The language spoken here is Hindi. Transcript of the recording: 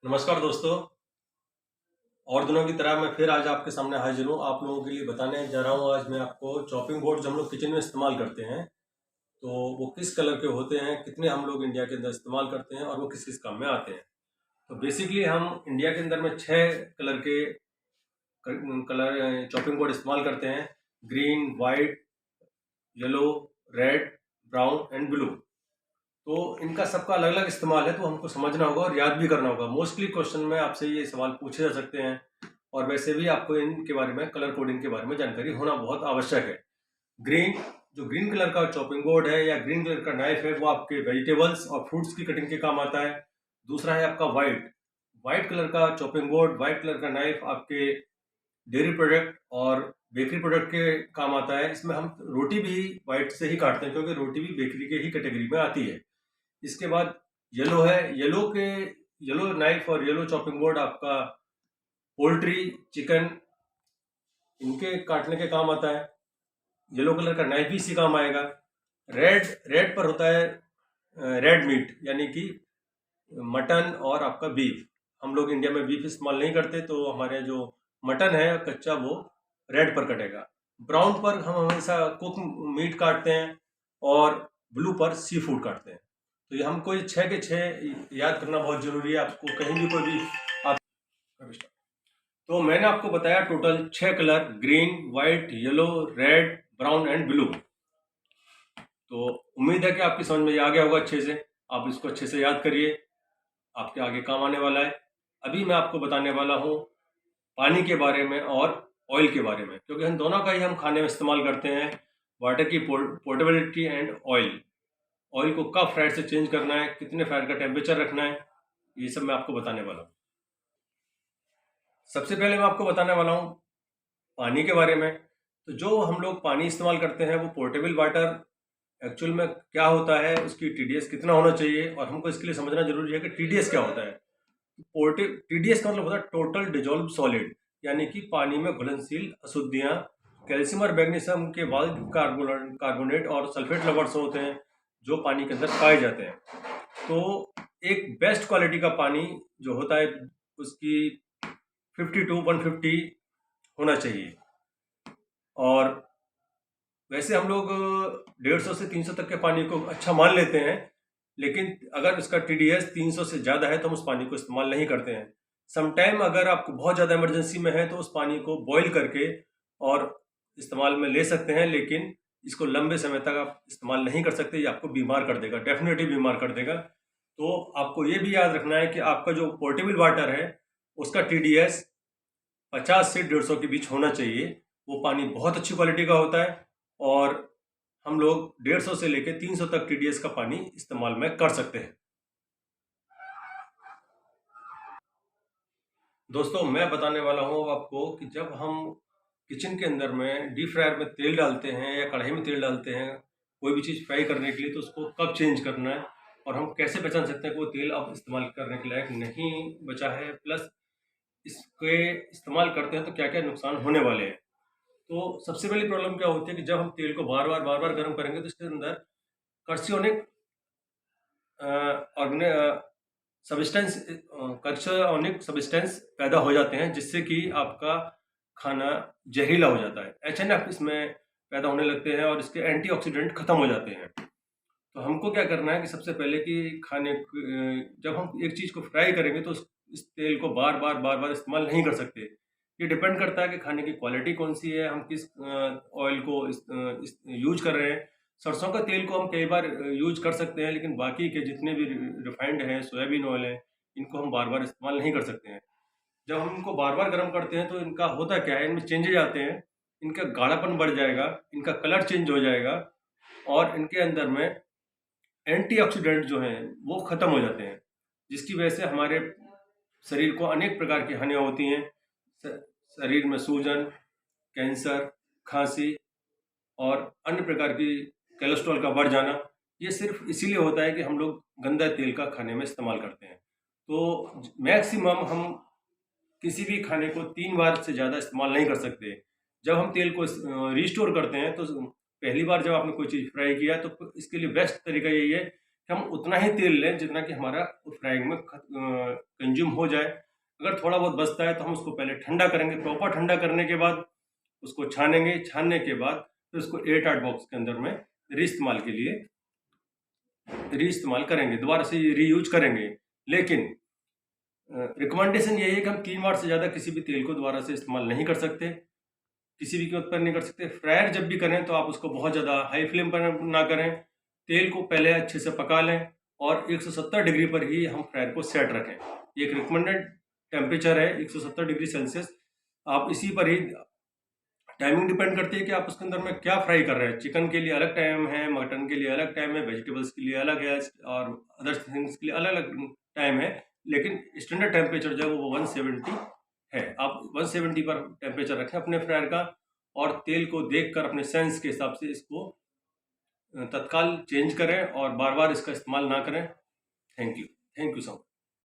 नमस्कार दोस्तों। और दिनों की तरह मैं फिर आज आपके सामने हाजिर हूँ। आप लोगों के लिए बताने जा रहा हूँ। आज मैं आपको चॉपिंग बोर्ड जो हम लोग किचन में इस्तेमाल करते हैं, तो वो किस कलर के होते हैं, कितने हम लोग इंडिया के अंदर इस्तेमाल करते हैं और वो किस किस काम में आते हैं। तो बेसिकली हम इंडिया के अंदर में 6 कलर चॉपिंग बोर्ड इस्तेमाल करते हैं। Green, white, yellow, red, brown and blue. तो इनका सबका अलग अलग इस्तेमाल है, तो हमको समझना होगा और याद भी करना होगा। मोस्टली क्वेश्चन में आपसे ये सवाल पूछे जा सकते हैं, और वैसे भी आपको इनके बारे में, कलर कोडिंग के बारे में जानकारी होना बहुत आवश्यक है। ग्रीन, जो ग्रीन कलर का चॉपिंग बोर्ड है या ग्रीन कलर का नाइफ है, वो आपके वेजिटेबल्स और फ्रूट्स की कटिंग के काम आता है। दूसरा है आपका वाइट, वाइट कलर का चॉपिंग बोर्ड, वाइट कलर का नाइफ आपके डेयरी प्रोडक्ट और बेकरी प्रोडक्ट के काम आता है। इसमें हम रोटी भी वाइट से ही काटते हैं, क्योंकि रोटी भी बेकरी के ही कैटेगरी में आती है। इसके बाद येलो है। येलो नाइफ और येलो चॉपिंग बोर्ड आपका पोल्ट्री, चिकन, इनके काटने के काम आता है। येलो कलर का नाइफ भी इसी काम आएगा। रेड रेड पर होता है रेड मीट, यानी कि मटन और आपका बीफ। हम लोग इंडिया में बीफ इस्तेमाल नहीं करते, तो हमारे जो मटन है कच्चा, वो रेड पर कटेगा। ब्राउन पर हम हमेशा कुक मीट काटते हैं, और ब्लू पर सी फूड काटते हैं। तो ये हमको ये 6 के 6 याद करना बहुत जरूरी है। आपको कहीं भी कोई भी आप, तो मैंने आपको बताया total 6 colour: green, white, yellow, red, brown and blue. तो उम्मीद है कि आपकी समझ में ये आ गया होगा अच्छे से। आप इसको अच्छे से याद करिए, आपके आगे काम आने वाला है। अभी मैं आपको बताने वाला हूँ पानी के बारे में और ऑयल के बारे में, क्योंकि हम दोनों का ही हम खाने में इस्तेमाल करते हैं। वाटर की पोर्टेबिलिटी एंड ऑयल, ऑयल को कब फ्राइड से चेंज करना है, कितने फ्राइड का टेम्परेचर रखना है, ये सब मैं आपको बताने वाला हूँ। सबसे पहले मैं आपको बताने वाला हूँ पानी के बारे में। तो जो हम लोग पानी इस्तेमाल करते हैं वो पोर्टेबल वाटर एक्चुअल में क्या होता है, उसकी टीडीएस कितना होना चाहिए, और हमको इसके लिए समझना जरूरी है कि टीडीएस क्या होता है। टीडीएस का मतलब होता है टोटल डिजॉल्व सॉलिड, यानी कि पानी में घुलनशील अशुद्धियां। कैल्शियम और मैग्नीशियम के बाद कार्बोनेट और सल्फेट लवर्स होते हैं, जो पानी के अंदर पाए जाते हैं। तो एक बेस्ट क्वालिटी का पानी जो होता है, उसकी 50 to 150 होना चाहिए। और वैसे हम लोग 150 से 300 तक के पानी को अच्छा मान लेते हैं, लेकिन अगर उसका टीडीएस 300 से ज़्यादा है तो हम उस पानी को इस्तेमाल नहीं करते हैं। समटाइम अगर आपको बहुत ज़्यादा इमरजेंसी में है तो उस पानी को बॉईल करके और इस्तेमाल में ले सकते हैं, लेकिन इसको लंबे समय तक आप इस्तेमाल नहीं कर सकते। ये आपको बीमार कर देगा, डेफिनेटली बीमार कर देगा। तो आपको ये भी याद रखना है कि आपका जो पोर्टेबल वाटर है, उसका टीडीएस 50 से 150 के बीच होना चाहिए। वो पानी बहुत अच्छी क्वालिटी का होता है, और हम लोग 150 से लेकर 300 तक टीडीएस का पानी इस्तेमाल में कर सकते हैं। दोस्तों, मैं बताने वाला हूँ आपको कि जब हम किचन के अंदर में डीप फ्रायर में तेल डालते हैं या कढ़ाई में तेल डालते हैं कोई भी चीज़ फ्राई करने के लिए, तो उसको कब चेंज करना है, और हम कैसे पहचान सकते हैं कि वो तेल अब इस्तेमाल करने के लायक नहीं बचा है, प्लस इसके इस्तेमाल करते हैं तो क्या क्या नुकसान होने वाले हैं। तो सबसे पहली प्रॉब्लम क्या होती है कि जब हम तेल को बार बार गर्म करेंगे, तो इसके अंदर कार्सियोनिक सब्सटेंस कार्सियोनिक सब्सटेंस पैदा हो जाते हैं, जिससे कि आपका खाना जहरीला हो जाता है। एचएनएफ इसमें पैदा होने लगते हैं, और इसके एंटीऑक्सीडेंट खत्म हो जाते हैं। तो हमको क्या करना है कि सबसे पहले कि जब हम एक चीज़ को फ्राई करेंगे, तो इस तेल को बार बार इस्तेमाल नहीं कर सकते। ये डिपेंड करता है कि खाने की क्वालिटी कौन सी है, हम किस ऑयल को यूज कर रहे हैं। सरसों का तेल को हम कई बार यूज कर सकते हैं, लेकिन बाकी के जितने भी रिफाइंड हैं, सोयाबीन ऑयल है, इनको हम बार बार इस्तेमाल नहीं कर सकते हैं। जब हम इनको बार बार गर्म करते हैं तो इनका होता क्या है, इनमें चेंजेज आते हैं। इनका गाढ़ापन बढ़ जाएगा, इनका कलर चेंज हो जाएगा, और इनके अंदर में एंटीऑक्सीडेंट जो हैं वो खत्म हो जाते हैं, जिसकी वजह से हमारे शरीर को अनेक प्रकार की हानियाँ होती हैं। शरीर में सूजन, कैंसर, खांसी और अन्य प्रकार की कोलेस्ट्रॉल का बढ़ जाना, ये सिर्फ इसीलिए होता है कि हम लोग गंदा तेल का खाने में इस्तेमाल करते हैं। तो मैक्सिमम हम किसी भी खाने को 3 बार से ज़्यादा इस्तेमाल नहीं कर सकते। जब हम तेल को रिस्टोर करते हैं, तो पहली बार जब आपने कोई चीज़ फ्राई किया, तो इसके लिए बेस्ट तरीका यही है हम उतना ही तेल लें जितना कि हमारा फ्राइंग में कंज्यूम हो जाए। अगर थोड़ा बहुत बचता है तो हम उसको पहले ठंडा करेंगे, प्रॉपर ठंडा करने के बाद उसको छानेंगे। छानने के बाद फिर उसको एयर टाइट बॉक्स के अंदर में रीइस्तेमाल के लिए रीइस्तेमाल करेंगे, दोबारा से रीयूज करेंगे। लेकिन रिकमेंडेशन यही है कि हम 3 बार से ज़्यादा किसी भी तेल को दोबारा से इस्तेमाल नहीं कर सकते, किसी भी कीमत पर नहीं कर सकते। फ्रायर जब भी करें तो आप उसको बहुत ज़्यादा हाई फ्लेम पर ना करें, तेल को पहले अच्छे से पका लें और 170 डिग्री पर ही हम फ्रायर को सेट रखें। ये एक रिकमेंडेड टेम्परेचर है 170 डिग्री सेल्सियस। आप इसी पर ही टाइमिंग डिपेंड करती है कि आप उसके अंदर में क्या फ्राई कर रहे हैं। चिकन के लिए अलग टाइम है, मटन के लिए अलग टाइम है, वेजिटेबल्स के लिए अलग है और अदर थिंग्स के लिए अलग अलग टाइम है। लेकिन स्टैंडर्ड टेम्परेचर जो है वो 170 है। आप 170 पर टेम्परेचर रखें अपने फ्रायर का और तेल को देखकर अपने सेंस के हिसाब से इसको तत्काल चेंज करें और बार बार इसका इस्तेमाल ना करें। Thank you so much.